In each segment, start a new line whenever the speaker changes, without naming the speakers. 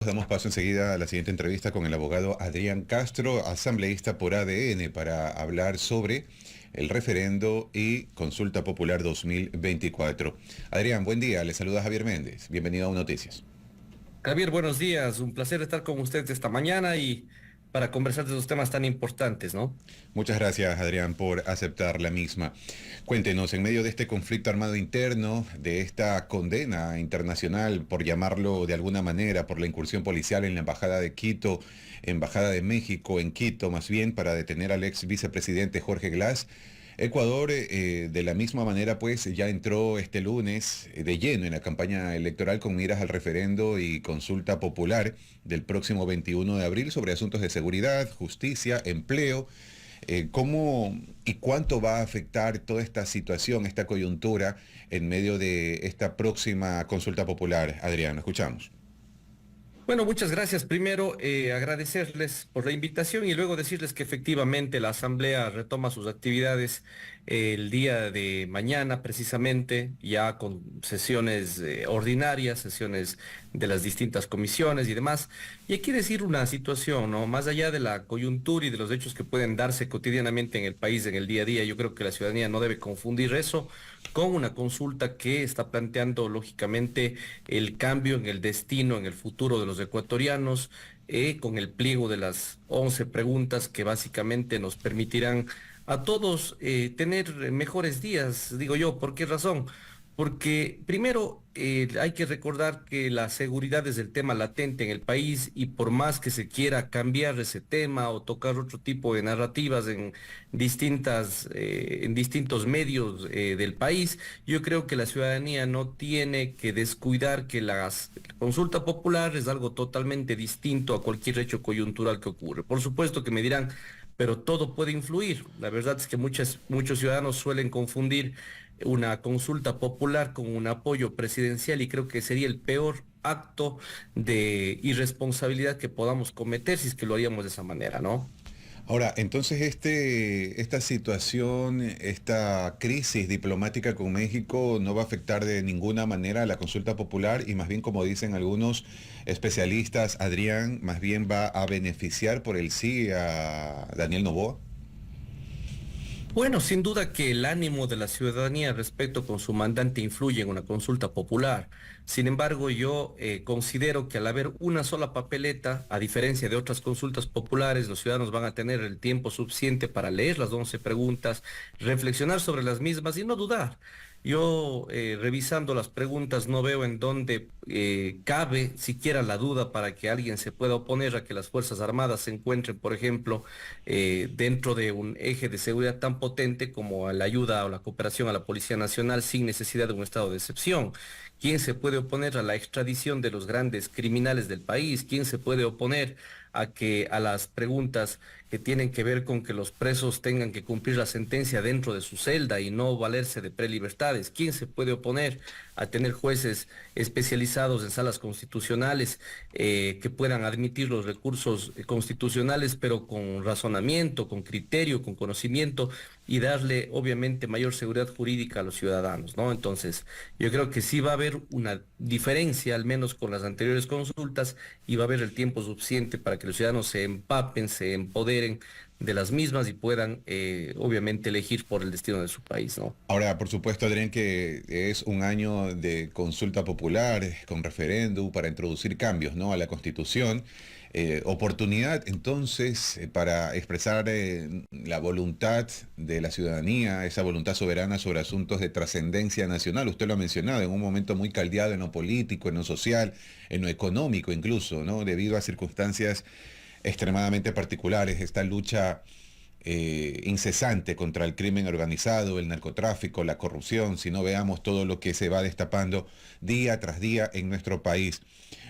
Damos paso enseguida a la siguiente entrevista con el abogado Adrián Castro, asambleísta por ADN, para hablar sobre el referendo y consulta popular 2024. Adrián, buen día, le saluda Javier Méndez. Bienvenido a Noticias.
Javier, buenos días. Un placer estar con usted esta mañana y para conversar de esos temas tan importantes, ¿no?
Muchas gracias, Adrián, por aceptar la misma. Cuéntenos, en medio de este conflicto armado interno, de esta condena internacional, por llamarlo de alguna manera, por la incursión policial en la Embajada de Quito, Embajada de México en Quito, más bien, para detener al ex vicepresidente Jorge Glass, Ecuador, de la misma manera, pues ya entró este lunes de lleno en la campaña electoral con miras al referendo y consulta popular del próximo 21 de abril sobre asuntos de seguridad, justicia, empleo. ¿Cómo y cuánto va a afectar toda esta situación, esta coyuntura, en medio de esta próxima consulta popular? Adrián, lo escuchamos.
Bueno, muchas gracias. Primero, agradecerles por la invitación y luego decirles que efectivamente la Asamblea retoma sus actividades el día de mañana, precisamente, ya con sesiones ordinarias, sesiones de las distintas comisiones y demás. Y hay que decir una situación, ¿no? Más allá de la coyuntura y de los hechos que pueden darse cotidianamente en el país, en el día a día, yo creo que la ciudadanía no debe confundir eso con una consulta que está planteando, lógicamente, el cambio en el destino, en el futuro de los ecuatorianos, con el pliego de las 11 preguntas que básicamente nos permitirán a todos tener mejores días, digo yo. ¿Por qué razón? Porque primero hay que recordar que la seguridad es el tema latente en el país y por más que se quiera cambiar ese tema o tocar otro tipo de narrativas en distintos medios del país, yo creo que la ciudadanía no tiene que descuidar que la consulta popular es algo totalmente distinto a cualquier hecho coyuntural que ocurre. Por supuesto que me dirán, pero todo puede influir. La verdad es que muchos ciudadanos suelen confundir una consulta popular con un apoyo presidencial y creo que sería el peor acto de irresponsabilidad que podamos cometer si es que lo haríamos de esa manera, ¿no?
Ahora, entonces esta situación, esta crisis diplomática con México no va a afectar de ninguna manera a la consulta popular y más bien, como dicen algunos especialistas, Adrián, más bien va a beneficiar por el sí a Daniel Noboa.
Bueno, sin duda que el ánimo de la ciudadanía respecto con su mandante influye en una consulta popular. Sin embargo, yo considero que al haber una sola papeleta, a diferencia de otras consultas populares, los ciudadanos van a tener el tiempo suficiente para leer las 11 preguntas, reflexionar sobre las mismas y no dudar. Yo, revisando las preguntas, no veo en dónde cabe siquiera la duda para que alguien se pueda oponer a que las Fuerzas Armadas se encuentren, por ejemplo, dentro de un eje de seguridad tan potente como la ayuda o la cooperación a la Policía Nacional sin necesidad de un estado de excepción. ¿Quién se puede oponer a la extradición de los grandes criminales del país? ¿Quién se puede oponer a las preguntas que tienen que ver con que los presos tengan que cumplir la sentencia dentro de su celda y no valerse de prelibertades? ¿Quién se puede oponer a tener jueces especializados en salas constitucionales que puedan admitir los recursos constitucionales, pero con razonamiento, con criterio, con conocimiento y darle obviamente mayor seguridad jurídica a los ciudadanos, ¿no? Entonces, yo creo que sí va a haber una diferencia, al menos con las anteriores consultas, y va a haber el tiempo suficiente para que los ciudadanos se empapen, se empoderen de las mismas y puedan obviamente elegir por el destino de su país, ¿no?
Ahora, por supuesto, Adrián, que es un año de consulta popular con referéndum para introducir cambios, ¿no?, a la Constitución. Oportunidad, entonces, para expresar la voluntad de la ciudadanía, esa voluntad soberana sobre asuntos de trascendencia nacional. Usted lo ha mencionado, en un momento muy caldeado en lo político, en lo social, en lo económico incluso, ¿no?, debido a circunstancias extremadamente particulares, esta lucha incesante contra el crimen organizado, el narcotráfico, la corrupción, si no veamos todo lo que se va destapando día tras día en nuestro país.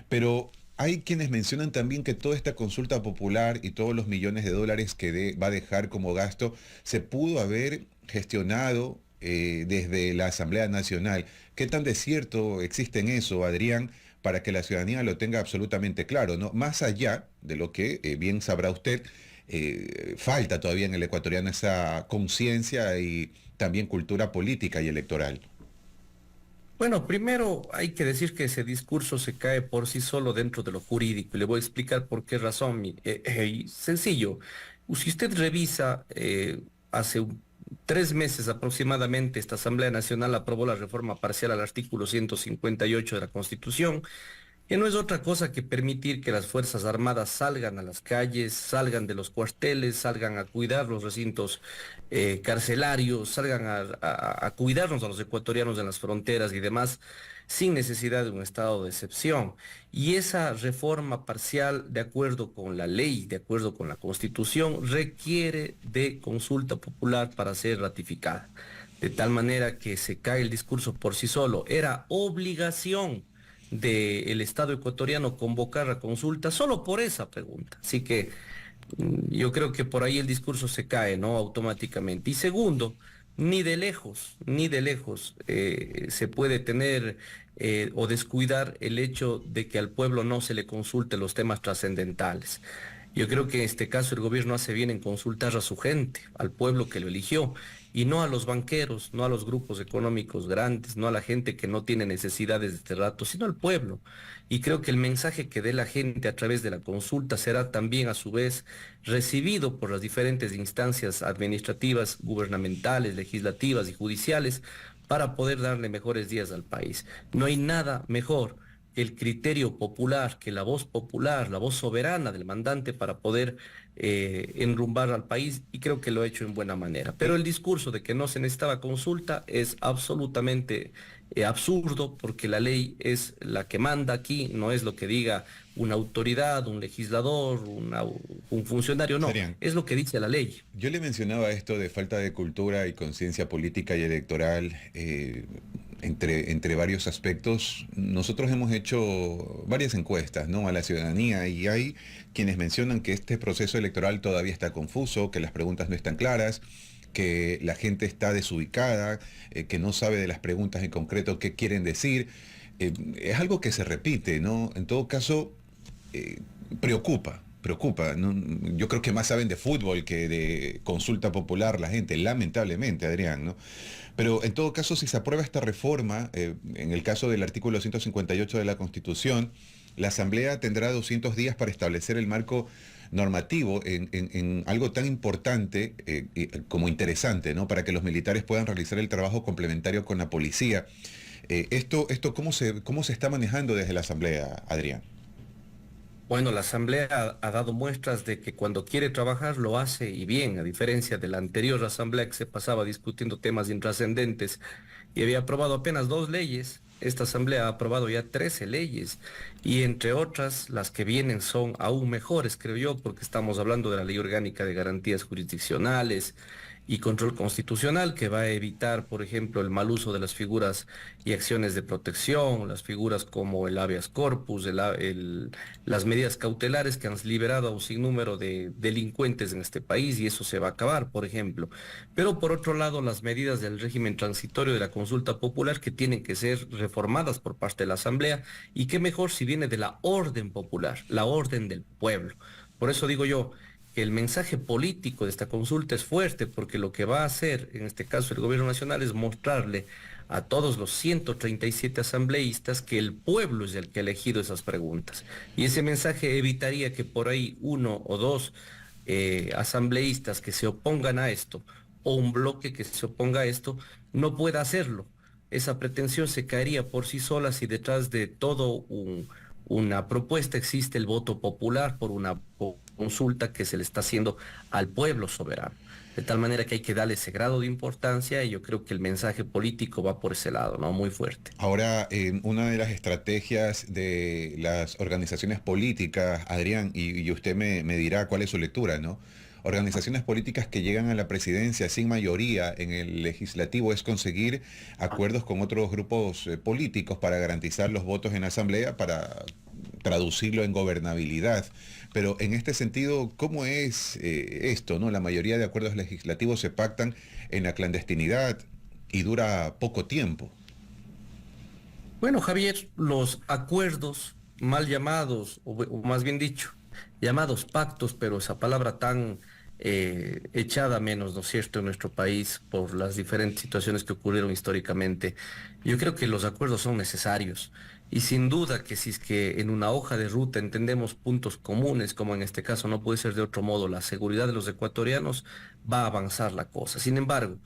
Pero hay quienes mencionan también que toda esta consulta popular y todos los millones de dólares que va a dejar como gasto se pudo haber gestionado desde la Asamblea Nacional. ¿Qué tan de cierto existe en eso, Adrián, para que la ciudadanía lo tenga absolutamente claro, ¿no? Más allá de lo que bien sabrá usted, falta todavía en el ecuatoriano esa conciencia y también cultura política y electoral.
Bueno, primero hay que decir que ese discurso se cae por sí solo dentro de lo jurídico y le voy a explicar por qué razón. Sencillo, si usted revisa, hace 3 meses aproximadamente, esta Asamblea Nacional aprobó la reforma parcial al artículo 158 de la Constitución, que no es otra cosa que permitir que las Fuerzas Armadas salgan a las calles, salgan de los cuarteles, salgan a cuidar los recintos carcelarios, salgan a cuidarnos a los ecuatorianos en las fronteras y demás, sin necesidad de un estado de excepción. Y esa reforma parcial, de acuerdo con la ley, de acuerdo con la Constitución, requiere de consulta popular para ser ratificada. De tal manera que se cae el discurso por sí solo. Era obligación del Estado ecuatoriano convocar a consulta solo por esa pregunta. Así que yo creo que por ahí el discurso se cae, ¿no? Automáticamente. Y segundo, ni de lejos se puede tener o descuidar el hecho de que al pueblo no se le consulte los temas trascendentales. Yo creo que en este caso el gobierno hace bien en consultar a su gente, al pueblo que lo eligió, y no a los banqueros, no a los grupos económicos grandes, no a la gente que no tiene necesidades de este rato, sino al pueblo. Y creo que el mensaje que dé la gente a través de la consulta será también a su vez recibido por las diferentes instancias administrativas, gubernamentales, legislativas y judiciales para poder darle mejores días al país. No hay nada mejor que el criterio popular, que la voz popular, la voz soberana del mandante para poder enrumbar al país, y creo que lo ha hecho en buena manera. Pero el discurso de que no se necesitaba consulta es absolutamente absurdo, porque la ley es la que manda aquí, no es lo que diga una autoridad, un legislador, un funcionario, no,
Serían.
es lo que dice la ley.
Yo le mencionaba esto de falta de cultura y conciencia política y electoral entre varios aspectos. Nosotros hemos hecho varias encuestas, ¿no?, a la ciudadanía, y hay quienes mencionan que este proceso electoral todavía está confuso, que las preguntas no están claras, que la gente está desubicada, que no sabe de las preguntas en concreto qué quieren decir. Es algo que se repite, ¿no? En todo caso, preocupa, ¿no? Yo creo que más saben de fútbol que de consulta popular la gente, lamentablemente, Adrián, ¿no? Pero en todo caso, si se aprueba esta reforma, en el caso del artículo 158 de la Constitución, la Asamblea tendrá 200 días para establecer el marco normativo en algo tan importante como interesante, ¿no?, para que los militares puedan realizar el trabajo complementario con la policía. Esto ¿cómo se está manejando desde la Asamblea, Adrián?
Bueno, la Asamblea ha dado muestras de que cuando quiere trabajar lo hace y bien, a diferencia de la anterior Asamblea que se pasaba discutiendo temas intrascendentes y había aprobado apenas 2 leyes. Esta Asamblea ha aprobado ya 13 leyes y entre otras las que vienen son aún mejores, creo yo, porque estamos hablando de la Ley Orgánica de Garantías Jurisdiccionales y Control Constitucional, que va a evitar, por ejemplo, el mal uso de las figuras y acciones de protección, las figuras como el habeas corpus, las medidas cautelares que han liberado a un sinnúmero de delincuentes en este país, y eso se va a acabar, por ejemplo. Pero por otro lado, las medidas del régimen transitorio de la consulta popular, que tienen que ser reformadas por parte de la Asamblea, y qué mejor si viene de la orden popular, la orden del pueblo. Por eso digo yo que el mensaje político de esta consulta es fuerte, porque lo que va a hacer, en este caso el gobierno nacional, es mostrarle a todos los 137 asambleístas que el pueblo es el que ha elegido esas preguntas. Y ese mensaje evitaría que por ahí uno o dos asambleístas que se opongan a esto, o un bloque que se oponga a esto, no pueda hacerlo. Esa pretensión se caería por sí sola si detrás de una propuesta existe el voto popular por una consulta que se le está haciendo al pueblo soberano. De tal manera que hay que darle ese grado de importancia, y yo creo que el mensaje político va por ese lado, ¿no? Muy fuerte.
Ahora, una de las estrategias de las organizaciones políticas, Adrián, y usted me dirá cuál es su lectura, ¿no? Organizaciones políticas que llegan a la presidencia sin mayoría en el legislativo es conseguir acuerdos con otros grupos políticos para garantizar los votos en la asamblea, para traducirlo en gobernabilidad. Pero en este sentido, ¿cómo es esto, no? La mayoría de acuerdos legislativos se pactan en la clandestinidad y dura poco tiempo.
Bueno, Javier, los acuerdos mal llamados, o más bien dicho, llamados pactos, pero esa palabra tan echada a menos, ¿no es cierto?, en nuestro país por las diferentes situaciones que ocurrieron históricamente. Yo creo que los acuerdos son necesarios y sin duda que si es que en una hoja de ruta entendemos puntos comunes, como en este caso no puede ser de otro modo, la seguridad de los ecuatorianos, va a avanzar la cosa. Sin embargo,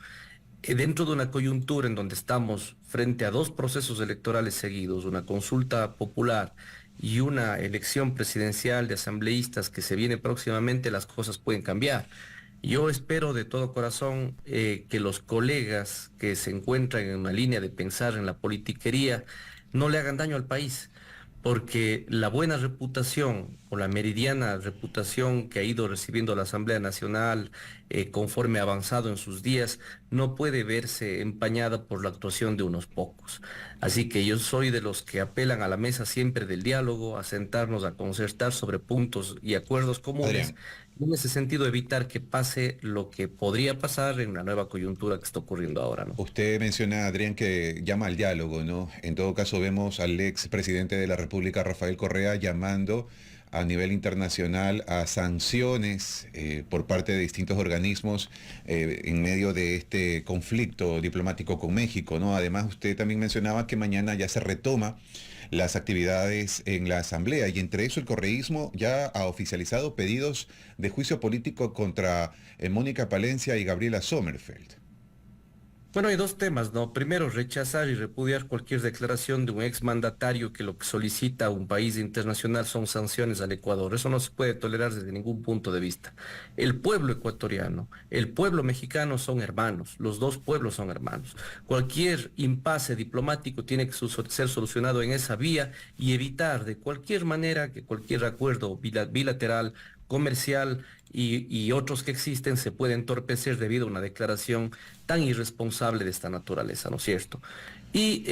dentro de una coyuntura en donde estamos frente a dos procesos electorales seguidos, una consulta popular y una elección presidencial de asambleístas que se viene próximamente, las cosas pueden cambiar. Yo espero de todo corazón que los colegas que se encuentran en una línea de pensar en la politiquería no le hagan daño al país, porque la buena reputación o la meridiana reputación que ha ido recibiendo la Asamblea Nacional conforme ha avanzado en sus días no puede verse empañada por la actuación de unos pocos. Así que yo soy de los que apelan a la mesa siempre del diálogo, a sentarnos a concertar sobre puntos y acuerdos comunes,
Adrián,
y en ese sentido evitar que pase lo que podría pasar en la nueva coyuntura que está ocurriendo ahora, ¿no?
usted menciona, Adrián, que llama al diálogo, ¿no? En todo caso, vemos al ex presidente de la República, Rafael Correa, llamando a nivel internacional a sanciones por parte de distintos organismos en medio de este conflicto diplomático con México, ¿no? Además, usted también mencionaba que mañana ya se retoma las actividades en la Asamblea y entre eso el correísmo ya ha oficializado pedidos de juicio político contra Mónica Palencia y Gabriela Sommerfeld.
Bueno, hay dos temas, ¿no? Primero, rechazar y repudiar cualquier declaración de un exmandatario que lo que solicita a un país internacional son sanciones al Ecuador. Eso no se puede tolerar desde ningún punto de vista. El pueblo ecuatoriano, el pueblo mexicano son hermanos, los dos pueblos son hermanos. Cualquier impasse diplomático tiene que ser solucionado en esa vía y evitar de cualquier manera que cualquier acuerdo bilateral comercial y otros que existen se pueden entorpecer debido a una declaración tan irresponsable de esta naturaleza, ¿no es cierto? Y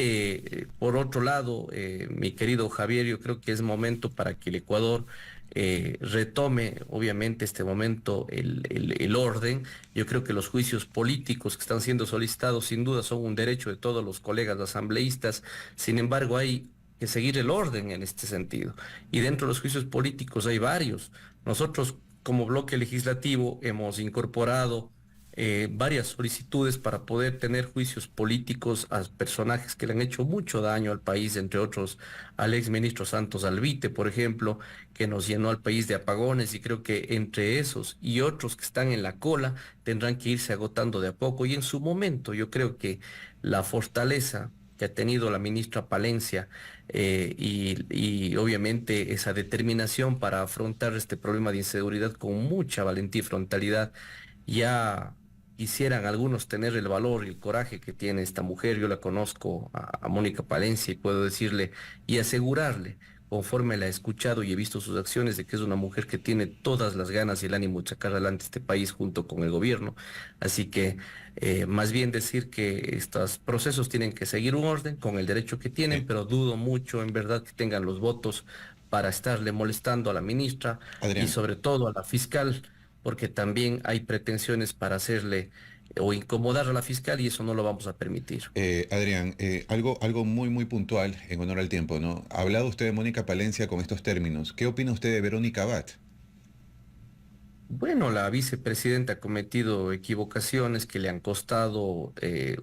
por otro lado, mi querido Javier, yo creo que es momento para que el Ecuador retome, obviamente, este momento el orden. Yo creo que los juicios políticos que están siendo solicitados sin duda son un derecho de todos los colegas asambleístas. Sin embargo, hay que seguir el orden en este sentido. Y dentro de los juicios políticos hay varios. Nosotros, como bloque legislativo, hemos incorporado varias solicitudes para poder tener juicios políticos a personajes que le han hecho mucho daño al país, entre otros al exministro Santos Alvite, por ejemplo, que nos llenó al país de apagones y creo que entre esos y otros que están en la cola tendrán que irse agotando de a poco y en su momento yo creo que la fortaleza que ha tenido la ministra Palencia y obviamente esa determinación para afrontar este problema de inseguridad con mucha valentía y frontalidad, ya quisieran algunos tener el valor y el coraje que tiene esta mujer. Yo la conozco a Mónica Palencia y puedo decirle y asegurarle, conforme la he escuchado y he visto sus acciones, de que es una mujer que tiene todas las ganas y el ánimo de sacar adelante este país junto con el gobierno. Así que más bien decir que estos procesos tienen que seguir un orden con el derecho que tienen,
Eh,
pero dudo mucho en verdad que tengan los votos para estarle molestando a la ministra y
Adrián,
sobre todo a la fiscal, porque también hay pretensiones para hacerle o incomodar a la fiscal y eso no lo vamos a permitir.
Adrián, algo muy, muy puntual en honor al tiempo, ¿no? Ha hablado usted de Mónica Palencia con estos términos. ¿Qué opina usted de Verónica Abad?
Bueno, la vicepresidenta ha cometido equivocaciones que le han costado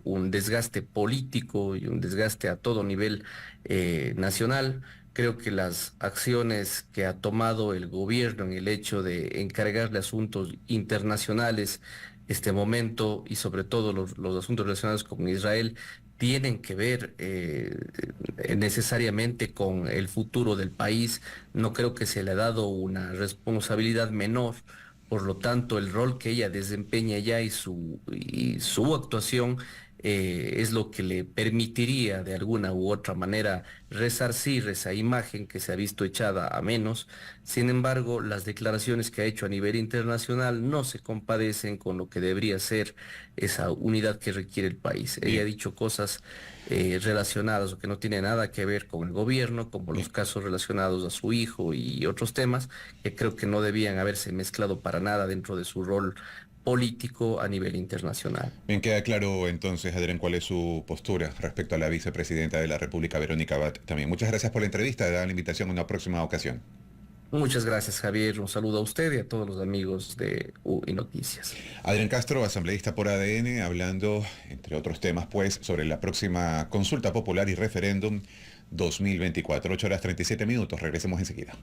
un desgaste político y un desgaste a todo nivel nacional. Creo que las acciones que ha tomado el gobierno en el hecho de encargarle asuntos internacionales este momento y sobre todo los asuntos relacionados con Israel tienen que ver necesariamente con el futuro del país. No creo que se le ha dado una responsabilidad menor. Por lo tanto, el rol que ella desempeña ya y su actuación es lo que le permitiría de alguna u otra manera resarcir esa imagen que se ha visto echada a menos. Sin embargo, las declaraciones que ha hecho a nivel internacional no se compadecen con lo que debería ser esa unidad que requiere el país. Ella ha
Bien,
dicho cosas relacionadas o que no tienen nada que ver con el gobierno, como los
bien.
casos relacionados a su hijo y otros temas que creo que no debían haberse mezclado para nada dentro de su rol político a nivel internacional.
Bien, queda claro entonces, Adrián, cuál es su postura respecto a la vicepresidenta de la República, Verónica Abad. También muchas gracias por la entrevista. Da la invitación a una próxima ocasión.
Muchas gracias, Javier. Un saludo a usted y a todos los amigos de UI Noticias.
Adrián Castro, asambleísta por ADN, hablando, entre otros temas, pues, sobre la próxima consulta popular y referéndum 2024. 8 horas 37 minutos. Regresemos enseguida.